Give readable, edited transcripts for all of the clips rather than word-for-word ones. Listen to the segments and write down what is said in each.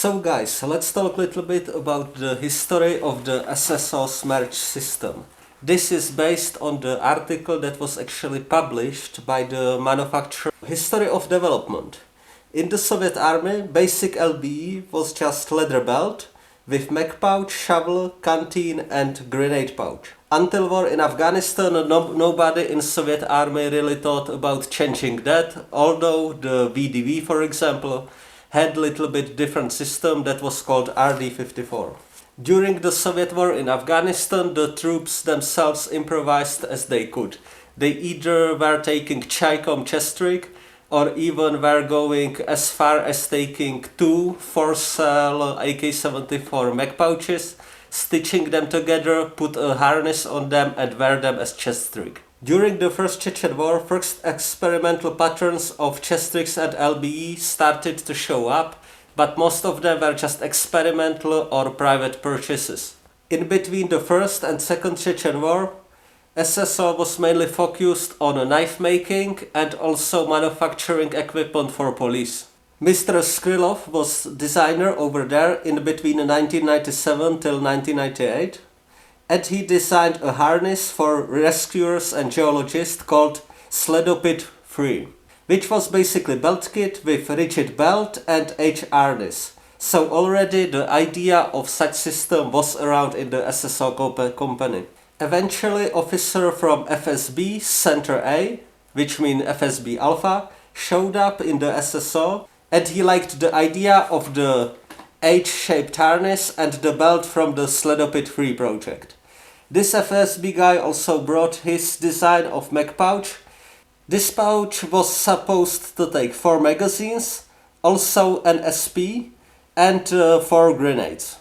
So guys, let's talk a little bit about the history of the SSO Smersh system. This is based on the article that was actually published by the manufacturer History of Development. In the Soviet army, basic LBE was just leather belt with mech pouch, shovel, canteen and grenade pouch. Until war in Afghanistan, nobody in Soviet army really thought about changing that, although the VDV, for example, had a little bit different system that was called RD-54. During the Soviet war in Afghanistan, the troops themselves improvised as they could. They either were taking Chaikom chest rig or even were going as far as taking two 4-cell AK-74 mech pouches, stitching them together, put a harness on them and wear them as chest rig. During the First Chechen War, first experimental patterns of chest rigs and LBE started to show up, but most of them were just experimental or private purchases. In between the First and Second Chechen War, SSO was mainly focused on knife making and also manufacturing equipment for police. Mr. Skrilov was designer over there in between 1997 till 1998. And he designed a harness for rescuers and geologists called Sledopit 3, which was basically belt kit with rigid belt and H harness. So already the idea of such system was around in the SSO company. Eventually officer from FSB Center A, which means FSB Alpha, showed up in the SSO and he liked the idea of the H-shaped harness and the belt from the Sledopit 3 project. This FSB guy also brought his design of mech pouch. This pouch was supposed to take 4 magazines, also an SP and 4 grenades.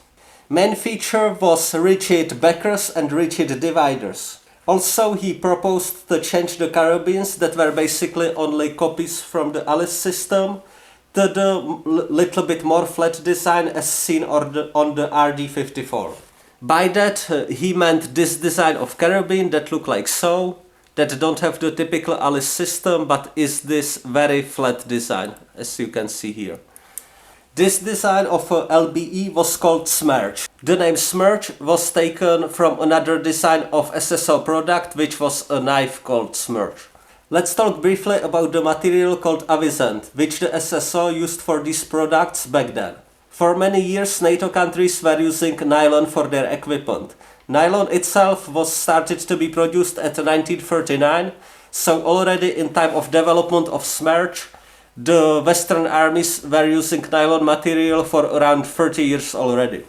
Main feature was rigid backers and rigid dividers. Also he proposed to change the carabines that were basically only copies from the Alice system to the little bit more flat design as seen on the RD-54. By that he meant this design of carabine that look like so, that don't have the typical Alice system but is this very flat design, as you can see here. This design of LBE was called Smersh. The name Smersh was taken from another design of SSO product which was a knife called Smersh. Let's talk briefly about the material called Avizent, which the SSO used for these products back then. For many years NATO countries were using nylon for their equipment. Nylon itself was started to be produced at 1939, so already in time of development of Smersh, the Western armies were using nylon material for around 30 years already.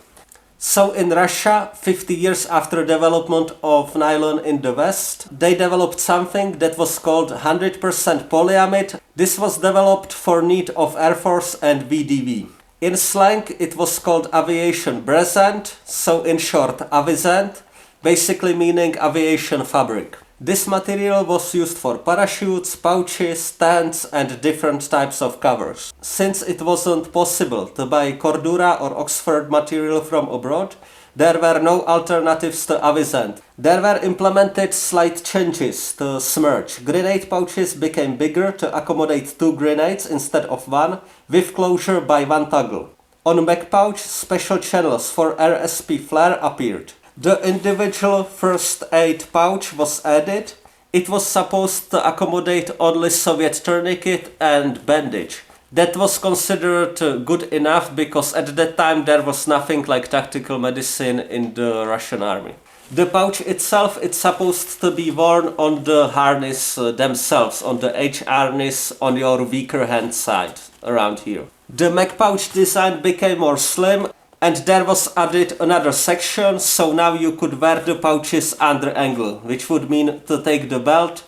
So in Russia, 50 years after development of nylon in the West, they developed something that was called 100% polyamide. This was developed for need of Air Force and VDV. In slang, it was called aviation brezent, so in short, Avizent, basically meaning aviation fabric. This material was used for parachutes, pouches, tents and different types of covers. Since it wasn't possible to buy Cordura or Oxford material from abroad, there were no alternatives to Avizent. There were implemented slight changes to Smersh. Grenade pouches became bigger to accommodate 2 grenades instead of 1, with closure by 1 toggle. On mech pouch, special channels for RSP flare appeared. The individual first aid pouch was added. It was supposed to accommodate only Soviet tourniquet and bandage. That was considered good enough because at that time there was nothing like tactical medicine in the Russian army. The pouch itself is supposed to be worn on the harness themselves, on the H harness on your weaker hand side, around here. The mech pouch design became more slim and there was added another section, so now you could wear the pouches under angle, which would mean to take the belt,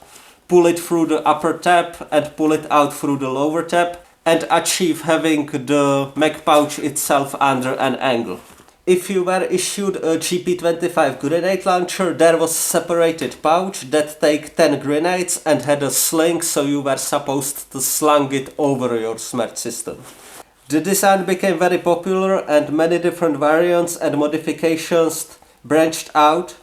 pull it through the upper tab and pull it out through the lower tab, and achieve having the mech pouch itself under an angle. If you were issued a GP25 grenade launcher, there was separated pouch that take 10 grenades and had a sling, so you were supposed to sling it over your Smersh system. The design became very popular and many different variants and modifications branched out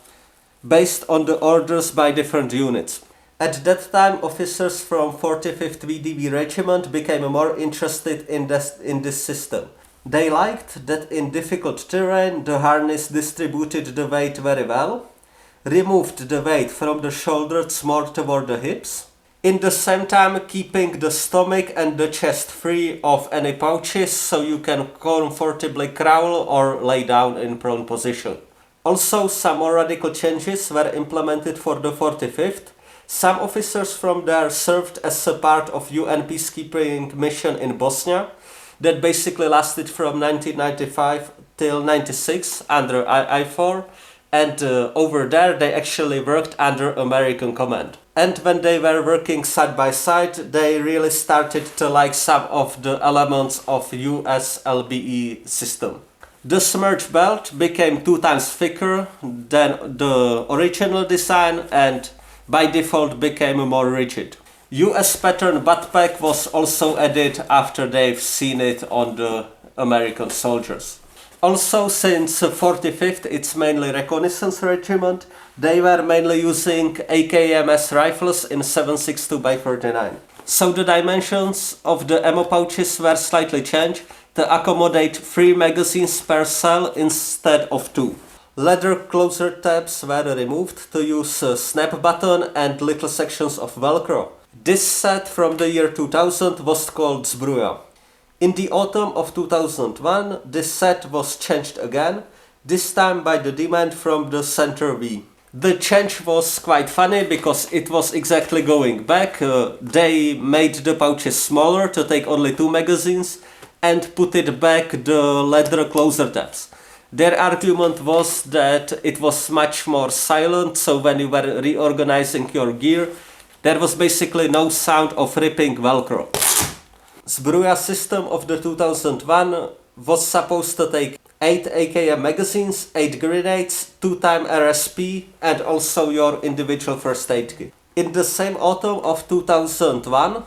based on the orders by different units. At that time, officers from 45th VDV regiment became more interested in this system. They liked that in difficult terrain the harness distributed the weight very well, removed the weight from the shoulders more toward the hips, in the same time keeping the stomach and the chest free of any pouches so you can comfortably crawl or lay down in prone position. Also, some more radical changes were implemented for the 45th. Some officers from there served as a part of UN peacekeeping mission in Bosnia that basically lasted from 1995 till 96 under I4, and over there they actually worked under American command. And when they were working side by side, they really started to like some of the elements of US LBE system. The Smersh belt became 2 times thicker than the original design and by default became more rigid. US pattern backpack was also added after they've seen it on the American soldiers. Also, since 45th it's mainly reconnaissance regiment, they were mainly using AKMS rifles in 7.62x39. So the dimensions of the ammo pouches were slightly changed to accommodate 3 magazines per cell instead of 2. Leather closer tabs were removed to use a snap button and little sections of Velcro. This set from the year 2000 was called Zbruja. In the autumn of 2001, this set was changed again, this time by the demand from the Center V. The change was quite funny because it was exactly going back. They made the pouches smaller to take only 2 magazines and put it back the leather closer tabs. Their argument was that it was much more silent, so when you were reorganizing your gear, there was basically no sound of ripping Velcro. Zbruja system of the 2001 was supposed to take 8 AKM magazines, 8 grenades, 2x RSP and also your individual first aid kit. In the same autumn of 2001,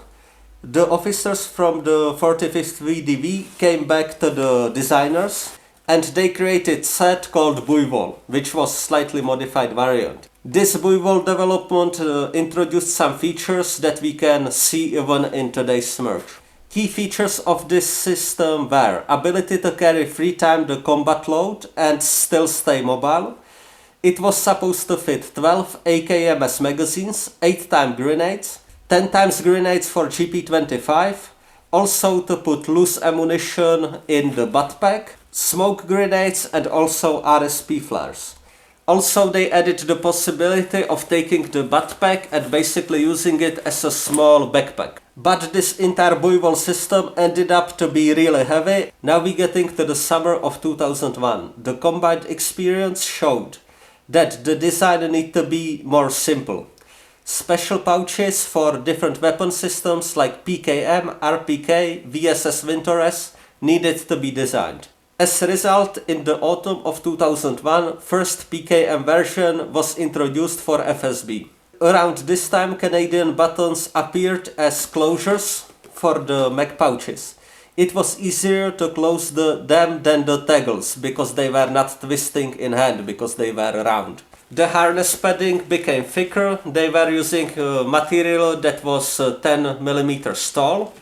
the officers from the 45th VDV came back to the designers and they created a set called Buivol, which was slightly modified variant. This Buivol development introduced some features that we can see even in today's Smersh. Key features of this system were ability to carry 3 times the combat load and still stay mobile. It was supposed to fit 12 AKMS magazines, 8 times grenades, 10 times grenades for GP25, also to put loose ammunition in the butt pack, smoke grenades and also RSP flares. Also they added the possibility of taking the butt pack and basically using it as a small backpack. But this entire Buivol system ended up to be really heavy. Now we're getting to the summer of 2001. The combined experience showed that the design need to be more simple. Special pouches for different weapon systems like PKM, RPK, VSS Winters needed to be designed. As a result, in the autumn of 2001, first PKM version was introduced for FSB. Around this time, Canadian buttons appeared as closures for the mag pouches. It was easier to close them than the toggles because they were not twisting in hand because they were round. The harness padding became thicker. They were using material that was 10 mm tall.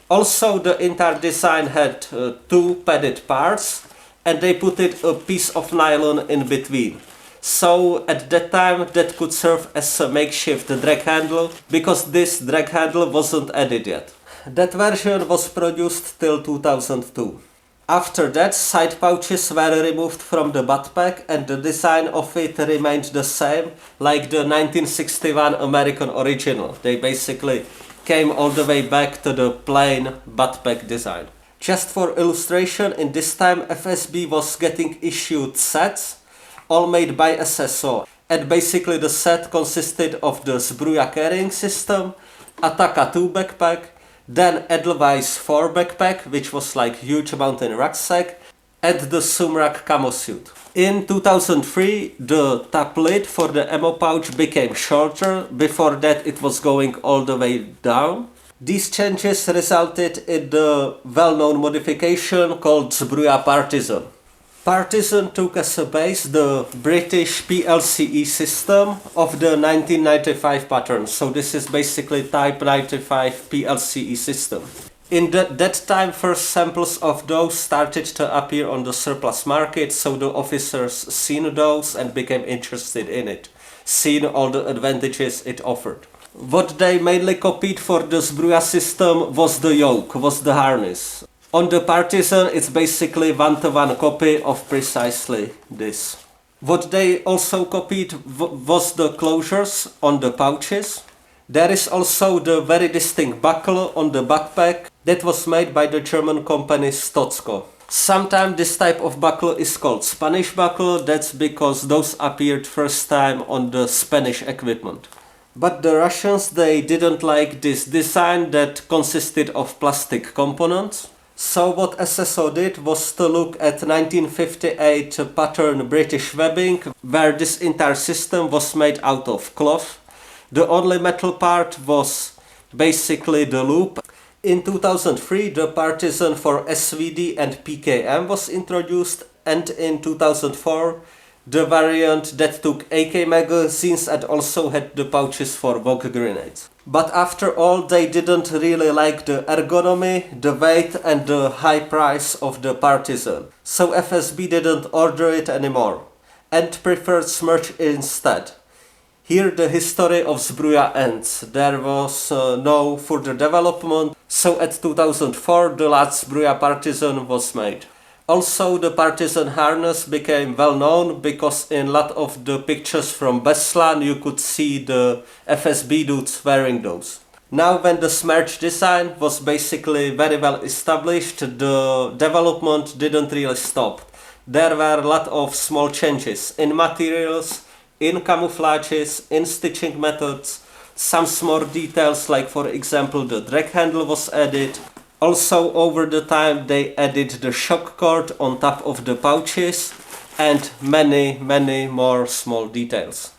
Also, the entire design had 2 padded parts and they put it a piece of nylon in between. So at that time that could serve as a makeshift drag handle because this drag handle wasn't added yet. That version was produced till 2002. After that, side pouches were removed from the butt pack and the design of it remained the same like the 1961 American original. They basically came all the way back to the plain butt pack design. Just for illustration, in this time FSB was getting issued sets, all made by SSO. And basically the set consisted of the Zbruja carrying system, Ataka 2 backpack, then Edelweiss 4 backpack, which was like huge mountain rucksack, and the Sumrak camo suit. In 2003, the top lid for the ammo pouch became shorter. Before that it was going all the way down. These changes resulted in the well-known modification called Zbruja Partizan. Partizan took as a base the British PLCE system of the 1995 pattern. So this is basically Type 95 PLCE system. In that time, first samples of those started to appear on the surplus market, so the officers seen those and became interested in it, seen all the advantages it offered. What they mainly copied for the Zbruja system was the yoke, was the harness. On the Partizan, it's basically one-to-one copy of precisely this. What they also copied was the closures on the pouches. There is also the very distinct buckle on the backpack that was made by the German company Stotzko. Sometimes this type of buckle is called Spanish buckle, that's because those appeared first time on the Spanish equipment. But the Russians, they didn't like this design that consisted of plastic components. So what SSO did was to look at 1958 pattern British webbing, where this entire system was made out of cloth. The only metal part was basically the loop. In 2003, the Partizan for SVD and PKM was introduced, and in 2004, the variant that took AK magazines and also had the pouches for VOG grenades. But after all, they didn't really like the ergonomy, the weight and the high price of the Partizan. So FSB didn't order it anymore and preferred Smersh instead. Here the history of Zbruja ends. There was no further development, so at 2004 the last Zbruja Partizan was made. Also the Partizan harness became well known because in a lot of the pictures from Beslan you could see the FSB dudes wearing those. Now when the Smersh design was basically very well established, the development didn't really stop. There were a lot of small changes in materials, in camouflages, in stitching methods, some small details like for example the drag handle was added. Also over the time they added the shock cord on top of the pouches and many more small details.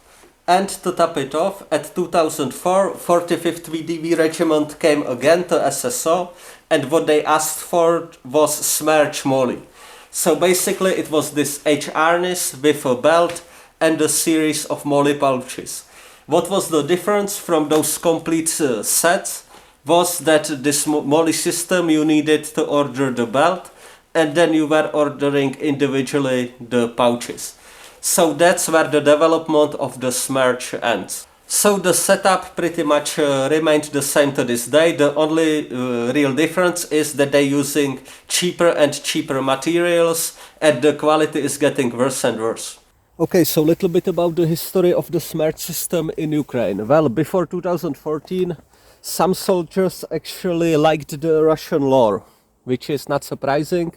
And to top it off, at 2004, 45th VDV Regiment came again to SSO and what they asked for was Smersh Molly. So basically it was this H harness with a belt and a series of molly pouches. What was the difference from those complete sets was that this molly system you needed to order the belt and then you were ordering individually the pouches. So that's where the development of the Smersh ends. So the setup pretty much remained the same to this day. The only real difference is that they're using cheaper and cheaper materials and the quality is getting worse and worse. Okay, so a little bit about the history of the Smersh system in Ukraine. Well, before 2014, some soldiers actually liked the Russian lore, which is not surprising.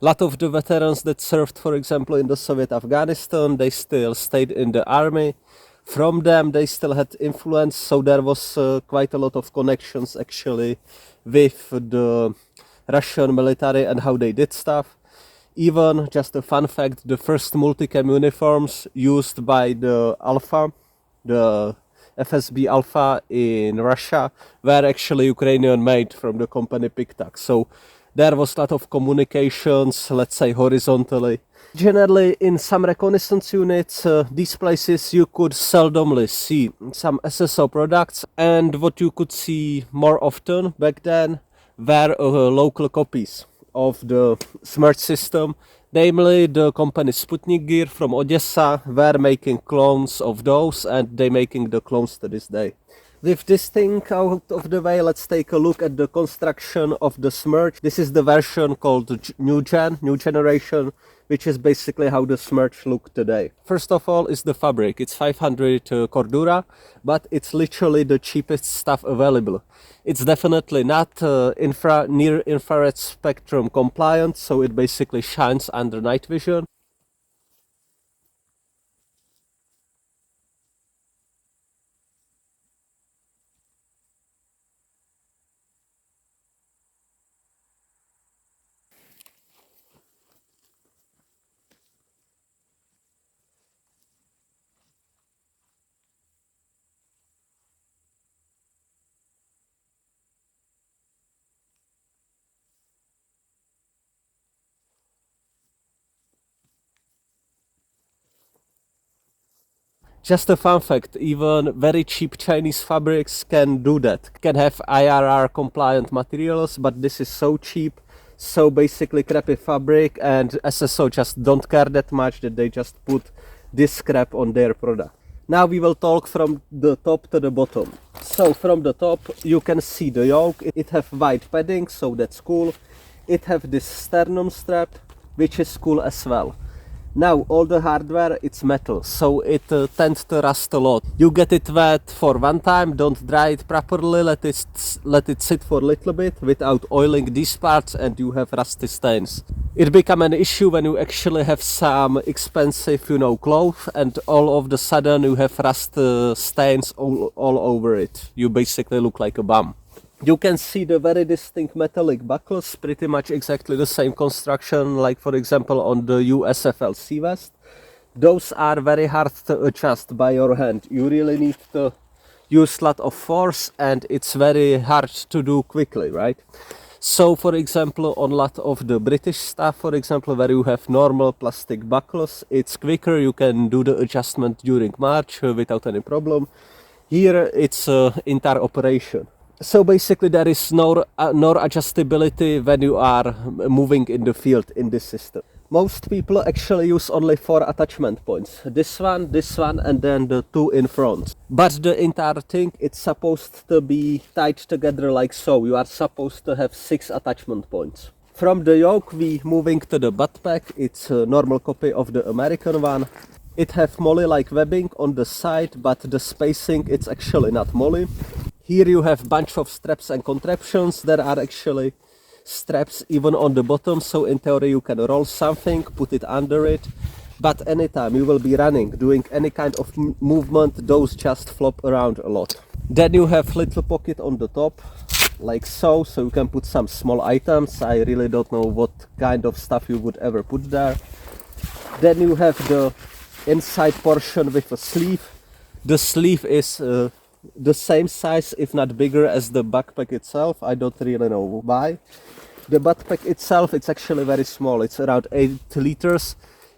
A lot of the veterans that served, for example, in the Soviet Afghanistan, they still stayed in the army. From them, they still had influence, so there was quite a lot of connections actually with the Russian military and how they did stuff. Even, just a fun fact, the first multicam uniforms used by the Alpha, the FSB Alpha in Russia, were actually Ukrainian made from the company Pictac. So there was a lot of communications, let's say horizontally. Generally, in some reconnaissance units, these places you could seldomly see some SSO products, and what you could see more often back then were local copies of the Smersh system. Namely, the company Sputnik Gear from Odessa were making clones of those and they making the clones to this day. With this thing out of the way, let's take a look at the construction of the Smersh. This is the version called New Generation, which is basically how the Smersh look today. First of all is the fabric. It's 500 Cordura, but it's literally the cheapest stuff available. It's definitely not near infrared spectrum compliant, so it basically shines under night vision. Just a fun fact, even very cheap Chinese fabrics can do that. Can have IRR compliant materials, but this is so cheap, so basically crappy fabric, and SSO just don't care that much that they just put this scrap on their product. Now we will talk from the top to the bottom. So from the top you can see the yoke. It have white padding, so that's cool. It have this sternum strap, which is cool as well. Now all the hardware, it's metal, so it tends to rust a lot. You get it wet for one time, don't dry it properly, let it sit for a little bit without oiling these parts, and you have rusty stains. It become an issue when you actually have some expensive, clothes, and all of the sudden you have rust stains all over it. You basically look like a bum. You can see the very distinct metallic buckles, pretty much exactly the same construction like for example on the USFL Sea Vest. Those are very hard to adjust by your hand. You really need to use a lot of force, and it's very hard to do quickly, right? So for example on a lot of the British stuff, for example, where you have normal plastic buckles, it's quicker, you can do the adjustment during march without any problem. Here it's entire operation. So basically there is no adjustability when you are moving in the field in this system. Most people actually use only 4 attachment points. This one, and then the 2 in front. But the entire thing, it's supposed to be tied together like so. You are supposed to have 6 attachment points. From the yoke we moving to the butt pack. It's a normal copy of the American one. It have molly-like webbing on the side, but the spacing, it's actually not molly. Here you have bunch of straps and contraptions. There are actually straps even on the bottom, so in theory you can roll something, put it under it, but anytime you will be running, doing any kind of movement, those just flop around a lot. Then you have little pocket on the top, like so you can put some small items. I really don't know what kind of stuff you would ever put there. Then you have the inside portion with a sleeve. The sleeve is the same size, if not bigger, as the backpack itself. I don't really know why. The backpack itself, it's actually very small. It's around 8 liters.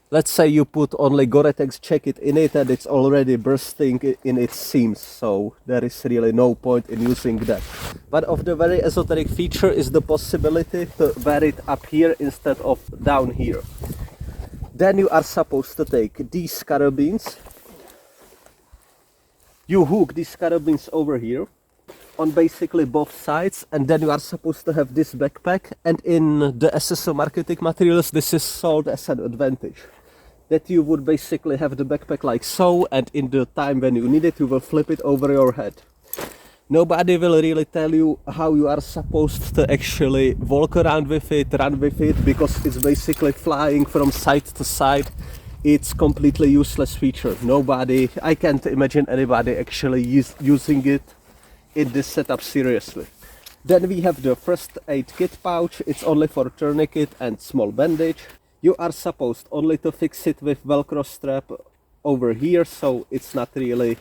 Let's say you put only Gore-Tex jacket in it and it's already bursting in its seams, so there is really no point in using that. But of the very esoteric feature is the possibility to wear it up here instead of down here. Then you are supposed to take these carabines. You hook these carabines over here on basically both sides, and then you are supposed to have this backpack, and in the SSO marketing materials this is sold as an advantage. That you would basically have the backpack like so, and in the time when you need it you will flip it over your head. Nobody will really tell you how you are supposed to actually walk around with it, run with it, because it's basically flying from side to side. It's completely useless feature. I can't imagine anybody actually using it in this setup seriously. Then we have the first aid kit pouch. It's only for tourniquet and small bandage. You are supposed only to fix it with Velcro strap over here, so it's not really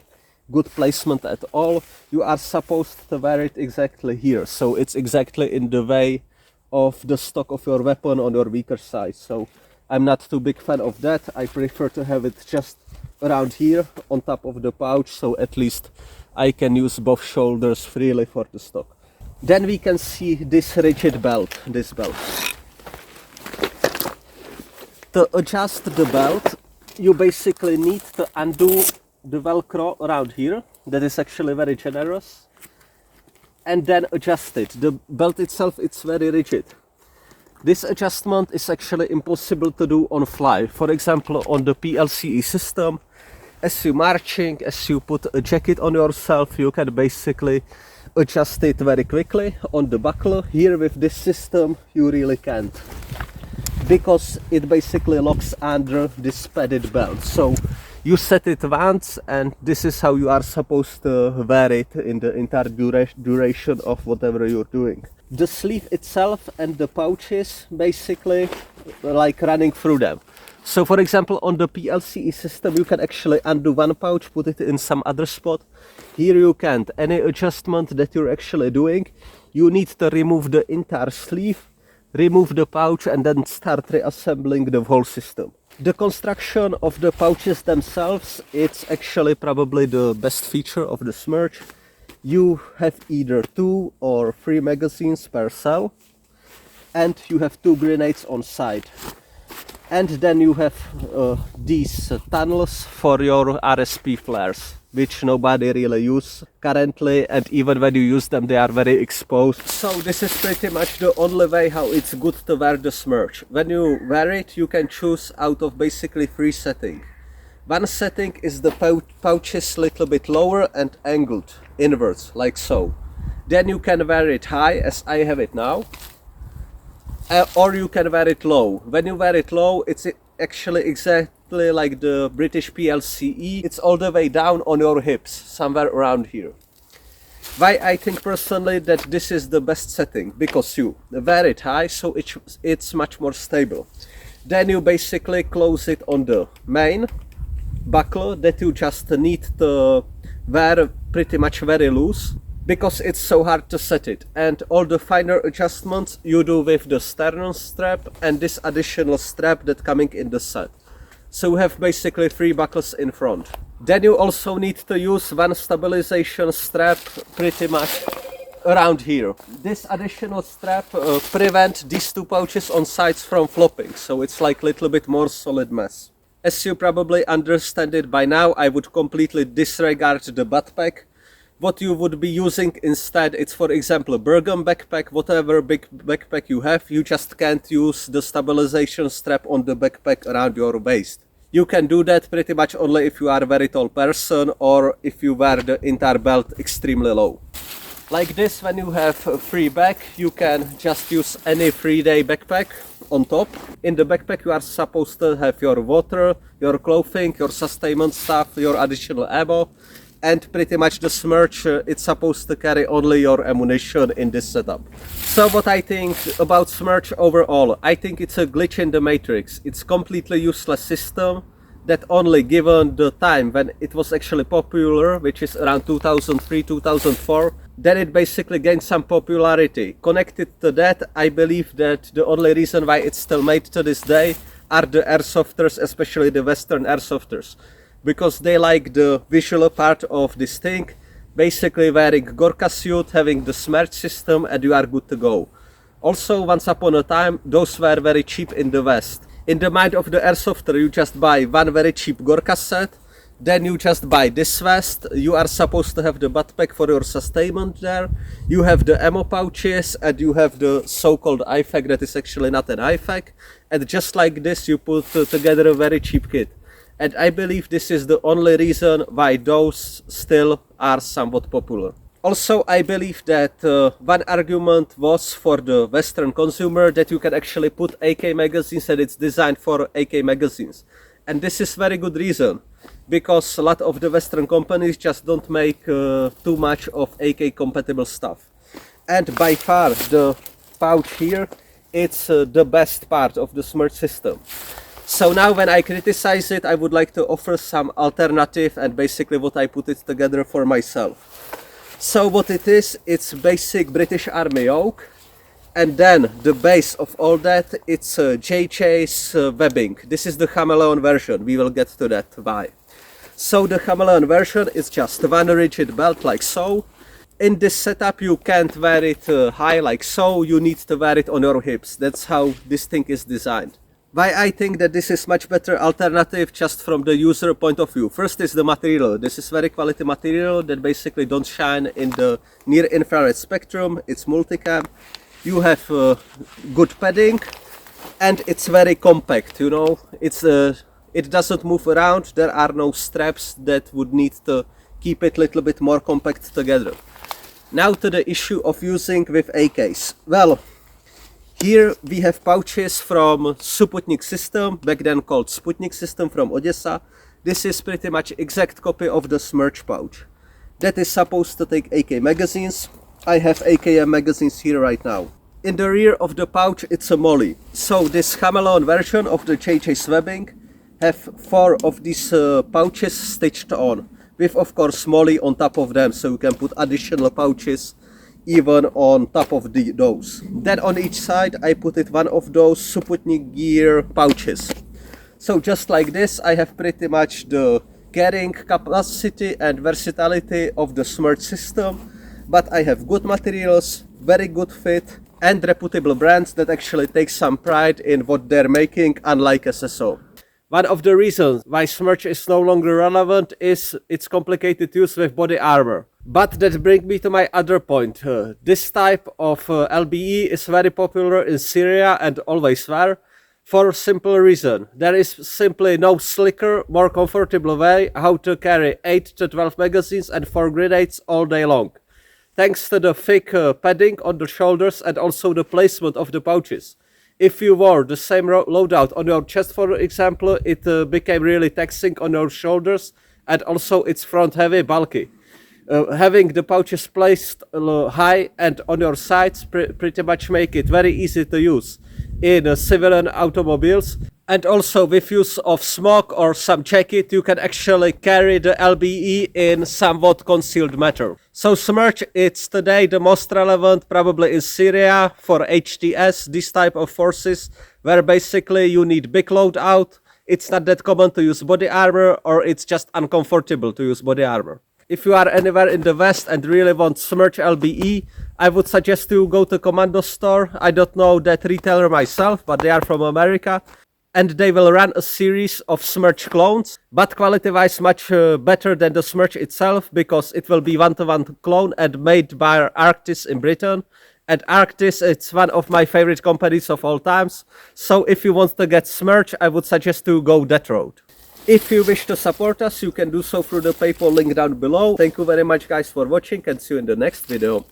good placement at all. You are supposed to wear it exactly here, so it's exactly in the way of the stock of your weapon on your weaker side. So I'm not too big fan of that. I prefer to have it just around here on top of the pouch, so at least I can use both shoulders freely for the stock. Then we can see this rigid belt, this belt. To adjust the belt, you basically need to undo the Velcro around here. That is actually very generous. And then adjust it. The belt itself, it's very rigid. This adjustment is actually impossible to do on fly. For example, on the PLCE system, as you're marching, as you put a jacket on yourself, you can basically adjust it very quickly. On the buckle, here with this system, you really can't, because it basically locks under this padded belt. So you set it once, and this is how you are supposed to wear it in the entire duration of whatever you're doing. The sleeve itself and the pouches basically like running through them. So for example, on the PLCE system you can actually undo one pouch, put it in some other spot. Here you can't. Any adjustment that you're actually doing, you need to remove the entire sleeve, remove the pouch, and then start reassembling the whole system. The construction of the pouches themselves, it's actually probably the best feature of the Smersh. You have either 2 or 3 magazines per cell, and you have 2 grenades on side. And then you have these tunnels for your RSP flares, which nobody really uses currently, and even when you use them they are very exposed. So this is pretty much the only way how it's good to wear the Smersh. When you wear it, you can choose out of basically 3 settings. One setting is the pouches little bit lower and angled inwards, like so. Then you can wear it high, as I have it now. Or you can wear it low. When you wear it low, it's actually exactly like the British PLCE. It's all the way down on your hips, somewhere around here. Why I think personally that this is the best setting? Because you wear it high, so it's much more stable. Then you basically close it on the main buckle that you just need to wear pretty much very loose, because it's so hard to set it, and all the finer adjustments you do with the sternum strap and this additional strap that coming in the set. So you have basically 3 buckles in front. Then you also need to use one stabilization strap pretty much around here. This additional strap prevent these 2 pouches on sides from flopping, so it's like a little bit more solid mess. As you probably understand it by now, I would completely disregard the butt pack. What you would be using instead, it's for example a Bergen backpack, whatever big backpack you have, you just can't use the stabilization strap on the backpack around your waist. You can do that pretty much only if you are a very tall person or if you wear the entire belt extremely low. Like this, when you have a free bag, you can just use any 3-day backpack on top. In the backpack you are supposed to have your water, your clothing, your sustainment stuff, your additional ammo, and pretty much the Smersh, it's supposed to carry only your ammunition in this setup. So what I think about Smersh overall, I think it's a glitch in the matrix. It's completely useless system that only given the time when it was actually popular, which is around 2003-2004, then it basically gained some popularity. Connected to that, I believe that the only reason why it's still made to this day are the airsofters, especially the Western airsofters. Because they like the visual part of this thing, basically wearing Gorka suit, having the Smersh system, and you are good to go. Also, once upon a time, those were very cheap in the West. In the mind of the airsofter, you just buy one very cheap Gorka set, then you just buy this vest, you are supposed to have the butt pack for your sustainment there, you have the ammo pouches, and you have the so-called IFAK that is actually not an IFAK, and just like this you put together a very cheap kit. And I believe this is the only reason why those still are somewhat popular. Also, I believe that one argument was for the Western consumer that you can actually put AK magazines and it's designed for AK magazines. And this is very good reason, because a lot of the Western companies just don't make too much of AK compatible stuff. And by far the pouch here, it's the best part of the Smersh system. So now when I criticize it, I would like to offer some alternative and basically what I put it together for myself. So what it is, it's basic British Army yoke, and then the base of all that, it's JJ's webbing. This is the chameleon version, we will get to that why. So the chameleon version is just one rigid belt like so. In this setup you can't wear it high like so, you need to wear it on your hips. That's how this thing is designed. Why I think that this is much better alternative just from the user point of view. First is the material. This is very quality material that basically don't shine in the near infrared spectrum. It's multicam. You have good padding and it's very compact, you know. It doesn't move around. There are no straps that would need to keep it a little bit more compact together. Now to the issue of using with AKs. Well, here we have pouches from Sputnik system, back then called Sputnik system from Odessa. This is pretty much exact copy of the Smersh pouch. That is supposed to take AK magazines. I have AKM magazines here right now. In the rear of the pouch it's a molly. So this chameleon version of the JJ's webbing have 4 of these pouches stitched on, with of course molly on top of them, so you can put additional pouches even on top of those. Then on each side I put it one of those Sputnik gear pouches. So just like this, I have pretty much the carrying capacity and versatility of the Smersh system, but I have good materials, very good fit, and reputable brands that actually take some pride in what they're making, unlike SSO. One of the reasons why Smersh is no longer relevant is its complicated use with body armor. But that brings me to my other point. This type of LBE is very popular in Syria and always were, for a simple reason. There is simply no slicker, more comfortable way how to carry 8 to 12 magazines and 4 grenades all day long. Thanks to the thick padding on the shoulders and also the placement of the pouches. If you wore the same loadout on your chest, for example, it became really taxing on your shoulders, and also it's front heavy, bulky. Having the pouches placed high and on your sides pretty much make it very easy to use in civilian automobiles. And also with use of smoke or some jacket, you can actually carry the LBE in somewhat concealed matter. So Smersh, it's today the most relevant probably in Syria for HTS, this type of forces, where basically you need big loadout. It's not that common to use body armor, or it's just uncomfortable to use body armor. If you are anywhere in the West and really want Smersh LBE, I would suggest you go to Commando store. I don't know that retailer myself, but they are from America. And they will run a series of Smersh clones, but quality-wise much better than the Smersh itself, because it will be one-to-one clone and made by Arctis in Britain. And Arctis, it's one of my favorite companies of all times. So if you want to get Smersh, I would suggest to go that road. If you wish to support us, you can do so through the PayPal link down below. Thank you very much guys for watching, and see you in the next video.